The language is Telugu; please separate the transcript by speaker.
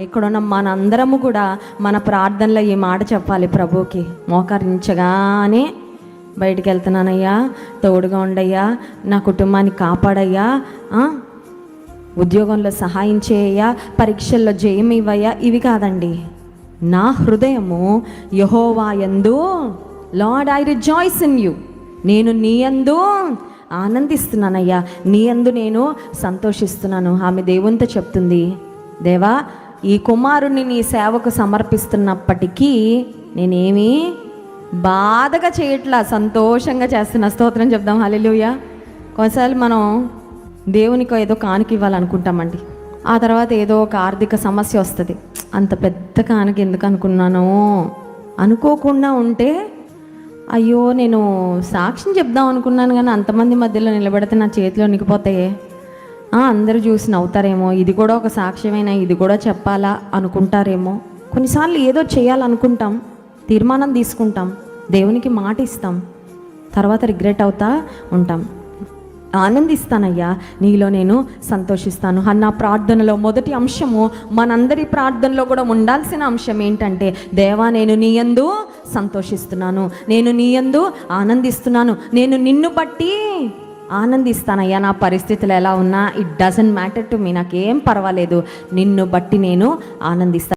Speaker 1: ఇక్కడున్న మనందరము కూడా మన ప్రార్థనలో ఈ మాట చెప్పాలి ప్రభుకి. మోకరించగానే బయటికి వెళ్తున్నానయ్యా, తోడుగా ఉండయ్యా, నా కుటుంబాన్ని కాపాడయ్యా, ఉద్యోగంలో సహాయం చేయయ్యా, పరీక్షల్లో జయం ఇవ్వయ్యా, ఇవి కాదండి. నా హృదయము యెహోవా యందు, lord I rejoice in you, నేను నీ యందు ఆనందిస్తున్నానయ్యా, నీ యందు నేను సంతోషిస్తున్నాను. ఆమె దేవునితో చెప్తుంది, దేవా ఈ కుమారుణ్ణి నీ సేవకు సమర్పిస్తున్నప్పటికీ నేనేమీ బాధగా చేయట్లా, సంతోషంగా చేస్తున్నా. స్తోత్రం చెప్దాం, హల్లెలూయా. కొన్నిసార్లు మనం దేవునికి ఏదో కానుక ఇవ్వాలనుకుంటామండి, ఆ తర్వాత ఏదో ఒక ఆర్థిక సమస్య వస్తుంది. అంత పెద్ద కానుక ఎందుకు అనుకున్నానో అనుకోకుండా ఉంటే, అయ్యో నేను సాక్ష్యం చెప్దాం అనుకున్నాను కానీ అంతమంది మధ్యలో నిలబడితే నా చేతిలో నిగిపోతాయే, అందరూ చూసి నవ్వుతారేమో, ఇది కూడా ఒక సాక్ష్యమైనా, ఇది కూడా చెప్పాలా అనుకుంటారేమో. కొన్నిసార్లు ఏదో చేయాలనుకుంటాం, తీర్మానం తీసుకుంటాం, దేవునికి మాట ఇస్తాం, తర్వాత రిగ్రెట్ అవుతా ఉంటాం. ఆనందిస్తానయ్యా, నీలో నేను సంతోషిస్తాను అన్న ప్రార్థనలో మొదటి అంశము, మనందరి ప్రార్థనలో కూడా ఉండాల్సిన అంశం ఏంటంటే, దేవా నేను నీ యందు సంతోషిస్తున్నాను, నేను నీ యందు ఆనందిస్తున్నాను, నేను నిన్ను బట్టి ఆనందిస్తానయ్యా. నా పరిస్థితులు ఎలా ఉన్నా it doesn't matter to me, నాకేం పర్వాలేదు, నిన్ను బట్టి నేను ఆనందిస్తాను.